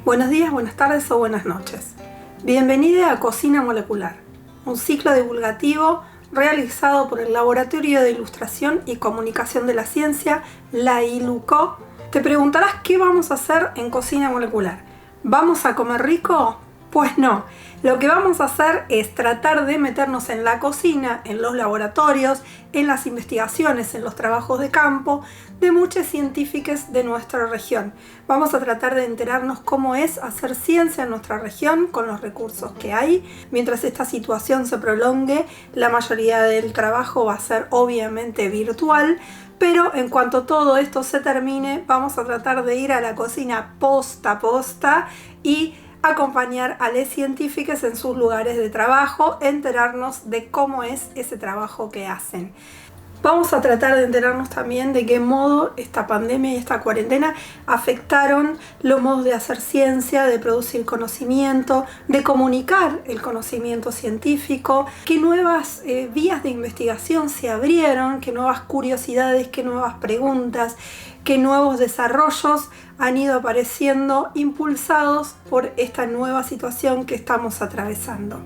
Buenos días, buenas tardes o buenas noches. Bienvenida a Cocina Molecular, un ciclo divulgativo realizado por el Laboratorio de Ilustración y Comunicación de la Ciencia, la ILUCO. Te preguntarás qué vamos a hacer en Cocina Molecular. ¿Vamos a comer rico? Pues no. Lo que vamos a hacer es tratar de meternos en la cocina, en los laboratorios, en las investigaciones, en los trabajos de campo de muchos científicos de nuestra región. Vamos a tratar de enterarnos cómo es hacer ciencia en nuestra región con los recursos que hay. Mientras esta situación se prolongue, la mayoría del trabajo va a ser obviamente virtual, pero en cuanto todo esto se termine, vamos a tratar de ir a la cocina posta a posta y acompañar a los científicos en sus lugares de trabajo, enterarnos de cómo es ese trabajo que hacen. Vamos a tratar de enterarnos también de qué modo esta pandemia y esta cuarentena afectaron los modos de hacer ciencia, de producir conocimiento, de comunicar el conocimiento científico, qué nuevas vías de investigación se abrieron, qué nuevas curiosidades, qué nuevas preguntas, qué nuevos desarrollos han ido apareciendo impulsados por esta nueva situación que estamos atravesando.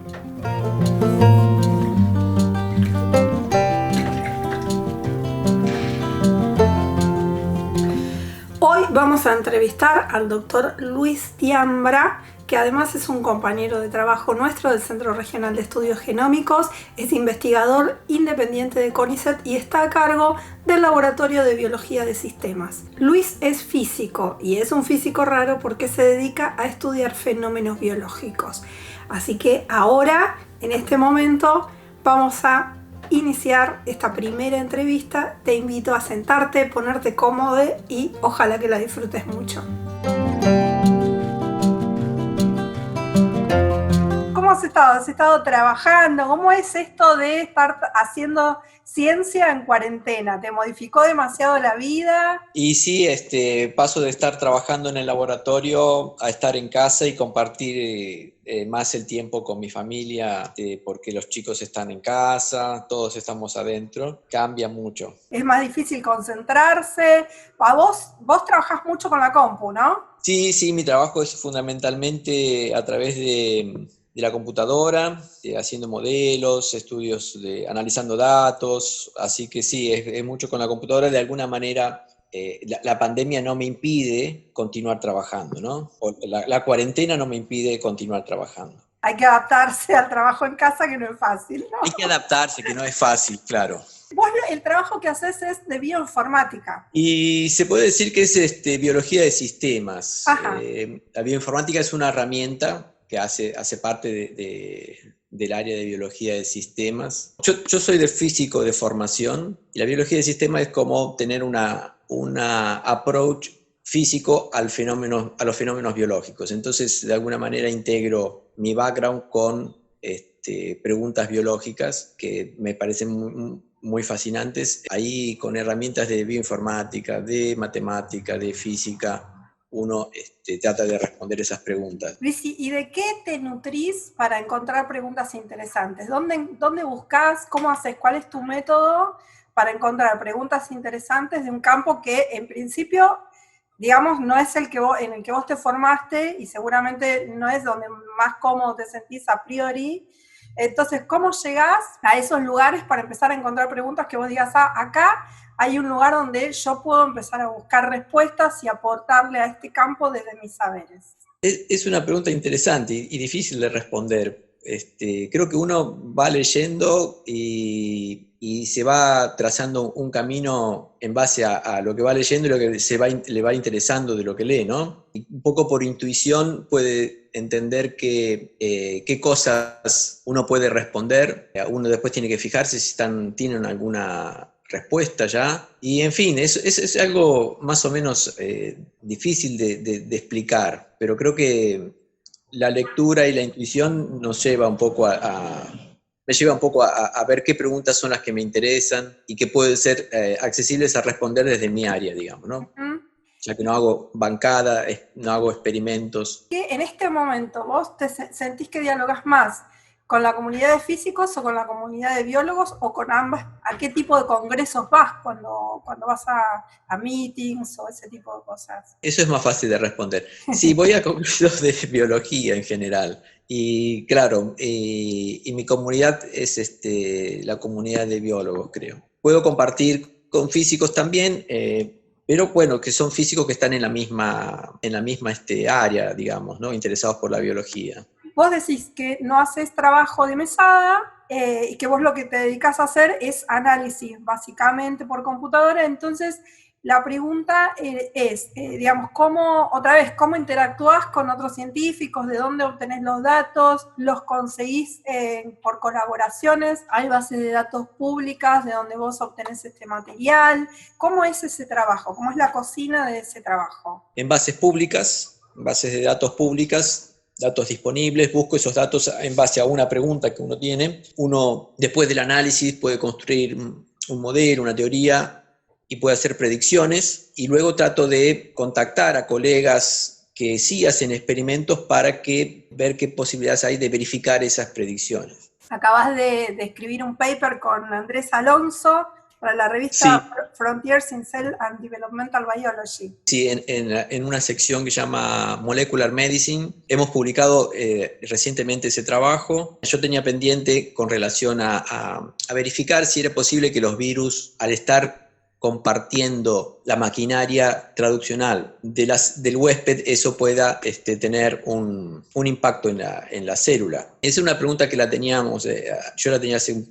Hoy vamos a entrevistar al doctor Luis Diambra, que además es un compañero de trabajo nuestro del Centro Regional de Estudios Genómicos, es investigador independiente de CONICET y está a cargo del Laboratorio de Biología de Sistemas. Luis es físico y es un físico raro porque se dedica a estudiar fenómenos biológicos. Así que ahora, en este momento, vamos a iniciar esta primera entrevista. Te invito a sentarte, ponerte cómodo y ojalá que la disfrutes mucho. ¿Cómo has estado? ¿Has estado trabajando? ¿Cómo es esto de estar haciendo ciencia en cuarentena? ¿Te modificó demasiado la vida? Y sí, paso de estar trabajando en el laboratorio a estar en casa y compartir más el tiempo con mi familia, porque los chicos están en casa, todos estamos adentro, cambia mucho. Es más difícil concentrarse. Vos trabajás mucho con la compu, ¿no? Sí, mi trabajo es fundamentalmente a través de la computadora, haciendo modelos, estudios, analizando datos, así que sí, es mucho con la computadora. De alguna manera la pandemia no me impide continuar trabajando, ¿no? O la cuarentena no me impide continuar trabajando. Hay que adaptarse al trabajo en casa, que no es fácil, ¿no? Hay que adaptarse, que no es fácil, claro. Vos, el trabajo que haces es de bioinformática. Y se puede decir que es biología de sistemas. La bioinformática es una herramienta que hace parte del área de biología de sistemas. Yo soy de físico de formación y la biología de sistemas es como tener una approach físico a los fenómenos biológicos. Entonces, de alguna manera integro mi background con preguntas biológicas que me parecen muy fascinantes. Ahí con herramientas de bioinformática, de matemática, de física, uno trata de responder esas preguntas. Luis, ¿y de qué te nutrís para encontrar preguntas interesantes? ¿Dónde buscas? ¿Cómo haces? ¿Cuál es tu método para encontrar preguntas interesantes de un campo que en principio, digamos, no es en el que vos te formaste y seguramente no es donde más cómodo te sentís a priori? Entonces, ¿cómo llegás a esos lugares para empezar a encontrar preguntas que vos digas, acá hay un lugar donde yo puedo empezar a buscar respuestas y aportarle a este campo desde mis saberes? Es una pregunta interesante y difícil de responder. Creo que uno va leyendo y se va trazando un camino en base a lo que va leyendo y lo que le va interesando de lo que lee, ¿no? Y un poco por intuición puede entender qué cosas uno puede responder. Uno después tiene que fijarse si tienen alguna respuesta ya. Y en fin, es algo más o menos difícil de explicar, pero creo que la lectura y la intuición nos lleva un poco me lleva un poco a ver qué preguntas son las que me interesan y que pueden ser accesibles a responder desde mi área, digamos, ¿no? Ya que no hago bancada, no hago experimentos. ¿Qué en este momento vos te sentís que dialogás más ¿Con la comunidad de físicos o con la comunidad de biólogos o con ambas? ¿A qué tipo de congresos vas cuando vas a meetings o ese tipo de cosas? Eso es más fácil de responder. Sí, voy a congresos de biología en general. Y claro, y mi comunidad es la comunidad de biólogos, creo. Puedo compartir con físicos también, pero bueno, que son físicos que están en la misma área, digamos, ¿no? Interesados por la biología. Vos decís que no haces trabajo de mesada y que vos lo que te dedicás a hacer es análisis, básicamente por computadora. Entonces, la pregunta es, digamos, ¿cómo interactúas con otros científicos? ¿De dónde obtenés los datos? ¿Los conseguís por colaboraciones? ¿Hay bases de datos públicas de donde vos obtenés este material? ¿Cómo es ese trabajo? ¿Cómo es la cocina de ese trabajo? En bases públicas, bases de datos públicas, datos disponibles, busco esos datos en base a una pregunta que uno tiene. Uno, después del análisis, puede construir un modelo, una teoría, y puede hacer predicciones, y luego trato de contactar a colegas que sí hacen experimentos para ver qué posibilidades hay de verificar esas predicciones. Acabas de escribir un paper con Andrés Alonso para la revista Sí. Frontiers in Cell and Developmental Biology. Sí, en una sección que se llama Molecular Medicine. Hemos publicado recientemente ese trabajo. Yo tenía pendiente con relación a verificar si era posible que los virus, al estar compartiendo la maquinaria traduccional del huésped, eso pueda tener un impacto en la célula. Esa es una pregunta que la teníamos, yo la tenía hace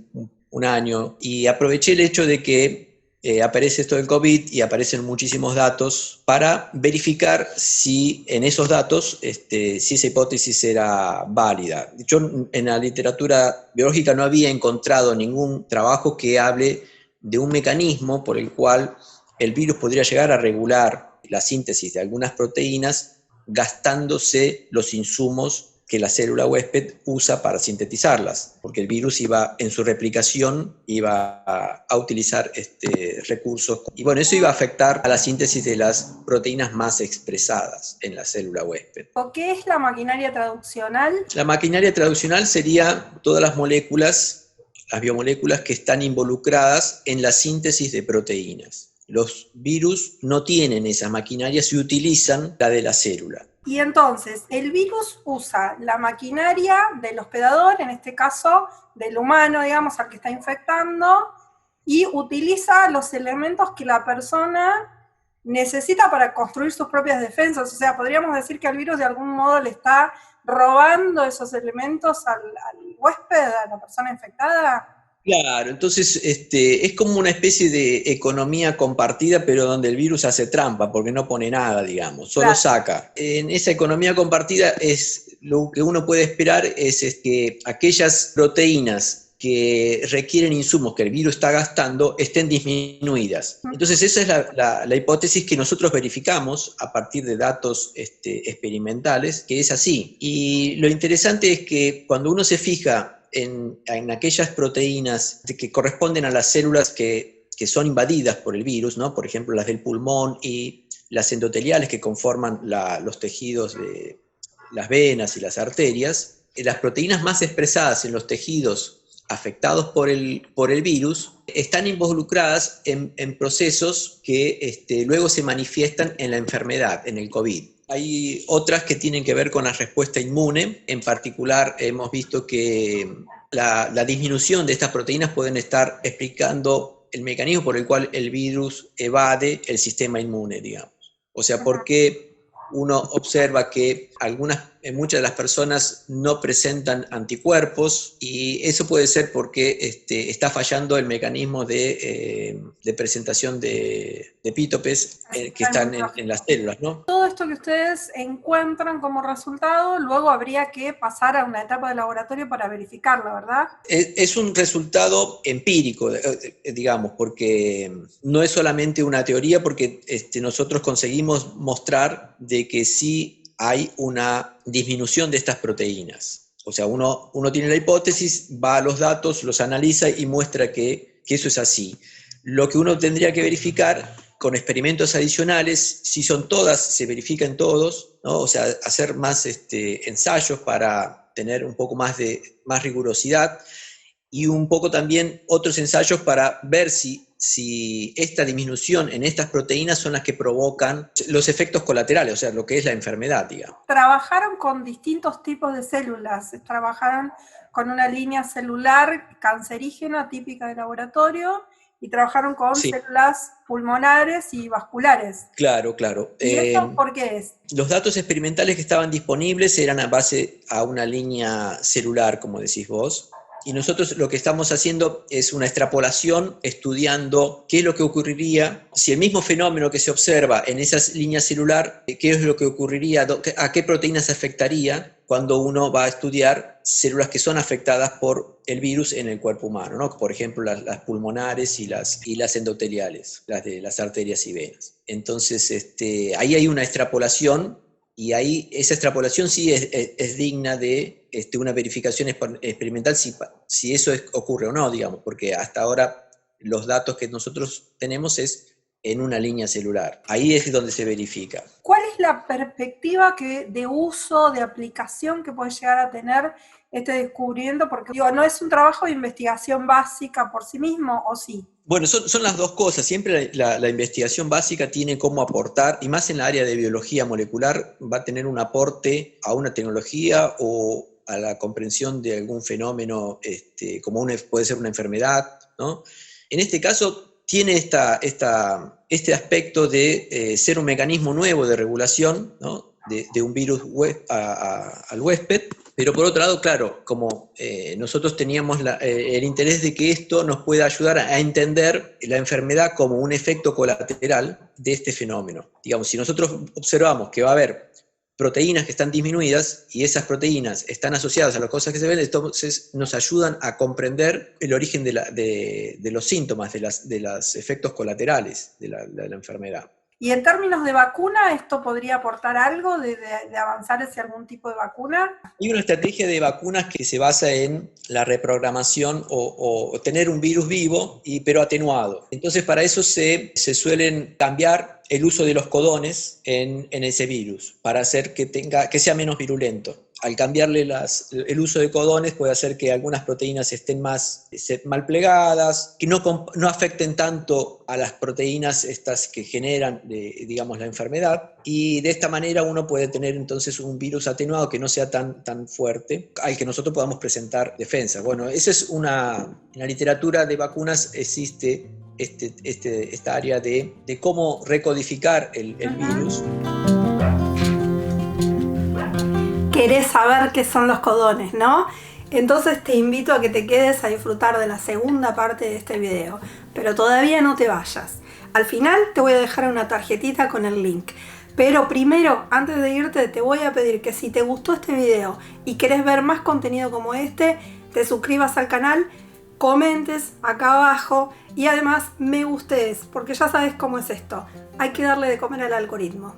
un año, y aproveché el hecho de que aparece esto del COVID y aparecen muchísimos datos para verificar si en esos datos, si esa hipótesis era válida. Yo en la literatura biológica no había encontrado ningún trabajo que hable de un mecanismo por el cual el virus podría llegar a regular la síntesis de algunas proteínas gastándose los insumos que la célula huésped usa para sintetizarlas, porque el virus en su replicación iba a utilizar recursos, y bueno, eso iba a afectar a la síntesis de las proteínas más expresadas en la célula huésped. ¿Qué es la maquinaria traduccional? La maquinaria traduccional sería todas las moléculas, las biomoléculas que están involucradas en la síntesis de proteínas. Los virus no tienen esa maquinaria, se utilizan la de la célula. Y entonces, el virus usa la maquinaria del hospedador, en este caso del humano, digamos, al que está infectando, y utiliza los elementos que la persona necesita para construir sus propias defensas. O sea, podríamos decir que el virus de algún modo le está robando esos elementos al huésped, a la persona infectada. Claro, entonces es como una especie de economía compartida, pero donde el virus hace trampa, porque no pone nada, digamos, solo saca. En esa economía compartida lo que uno puede esperar es que aquellas proteínas que requieren insumos que el virus está gastando estén disminuidas. Entonces esa es la hipótesis que nosotros verificamos a partir de datos experimentales, que es así. Y lo interesante es que cuando uno se fija en aquellas proteínas que corresponden a las células que son invadidas por el virus, ¿no? Por ejemplo, las del pulmón y las endoteliales que conforman los tejidos de las venas y las arterias, las proteínas más expresadas en los tejidos afectados por el virus están involucradas en procesos que luego se manifiestan en la enfermedad, en el COVID. Hay otras que tienen que ver con la respuesta inmune. En particular, hemos visto que la disminución de estas proteínas pueden estar explicando el mecanismo por el cual el virus evade el sistema inmune, digamos. O sea, ¿por qué uno observa que muchas de las personas no presentan anticuerpos? Y eso puede ser porque está fallando el mecanismo de presentación de epítopes que están en las células, ¿no? Todo esto que ustedes encuentran como resultado, luego habría que pasar a una etapa de laboratorio para verificarlo, ¿verdad? Es un resultado empírico, digamos, porque no es solamente una teoría, porque nosotros conseguimos mostrar de que sí hay una disminución de estas proteínas. O sea, uno tiene la hipótesis, va a los datos, los analiza y muestra que eso es así. Lo que uno tendría que verificar con experimentos adicionales, si son todas, se verifican todos, ¿no? O sea, hacer más ensayos para tener un poco más rigurosidad, y un poco también otros ensayos para ver si esta disminución en estas proteínas son las que provocan los efectos colaterales, o sea, lo que es la enfermedad, digamos. Trabajaron con distintos tipos de células, trabajaron con una línea celular cancerígena típica de laboratorio y trabajaron con células pulmonares y vasculares. Claro, claro. ¿Y eso por qué es? Los datos experimentales que estaban disponibles eran a base a una línea celular, como decís vos, y nosotros lo que estamos haciendo es una extrapolación estudiando qué es lo que ocurriría si el mismo fenómeno que se observa en esa línea celular, qué es lo que ocurriría, a qué proteínas afectaría cuando uno va a estudiar células que son afectadas por el virus en el cuerpo humano, ¿no? Por ejemplo, las pulmonares y las endoteliales, las de las arterias y venas. Entonces, ahí hay una extrapolación. Y ahí esa extrapolación sí es digna de una verificación experimental si eso ocurre o no, digamos, porque hasta ahora los datos que nosotros tenemos es en una línea celular. Ahí es donde se verifica. ¿Cuál es la perspectiva de uso, de aplicación que puede llegar a tener este descubrimiento? Porque no es un trabajo de investigación básica por sí mismo, ¿o sí? Bueno, son las dos cosas. Siempre la investigación básica tiene cómo aportar, y más en la área de biología molecular, va a tener un aporte a una tecnología o a la comprensión de algún fenómeno, como puede ser una enfermedad, ¿no? En este caso, tiene este aspecto de ser un mecanismo nuevo de regulación, ¿no? de un virus al huésped. Pero por otro lado, claro, como nosotros teníamos el interés de que esto nos pueda ayudar a entender la enfermedad como un efecto colateral de este fenómeno. Digamos, si nosotros observamos que va a haber proteínas que están disminuidas y esas proteínas están asociadas a las cosas que se ven, entonces nos ayudan a comprender el origen de los síntomas, de los efectos colaterales de la enfermedad. Y en términos de vacuna, ¿esto podría aportar algo de avanzar hacia algún tipo de vacuna? Hay una estrategia de vacunas que se basa en la reprogramación o tener un virus vivo, pero atenuado. Entonces, para eso se suelen cambiar el uso de los codones en ese virus, para hacer que sea menos virulento. Al cambiarle el uso de codones puede hacer que algunas proteínas estén más mal plegadas, que no afecten tanto a las proteínas estas que generan, digamos, la enfermedad, y de esta manera uno puede tener entonces un virus atenuado que no sea tan fuerte, al que nosotros podamos presentar defensa. Bueno, esa es en la literatura de vacunas existe esta área de cómo recodificar el virus. Querés saber qué son los codones, ¿no? Entonces te invito a que te quedes a disfrutar de la segunda parte de este video, pero todavía no te vayas. Al final te voy a dejar una tarjetita con el link. Pero primero, antes de irte, te voy a pedir que si te gustó este video y querés ver más contenido como este, te suscribas al canal, comentes acá abajo y además me gustes, porque ya sabes cómo es esto. Hay que darle de comer al algoritmo.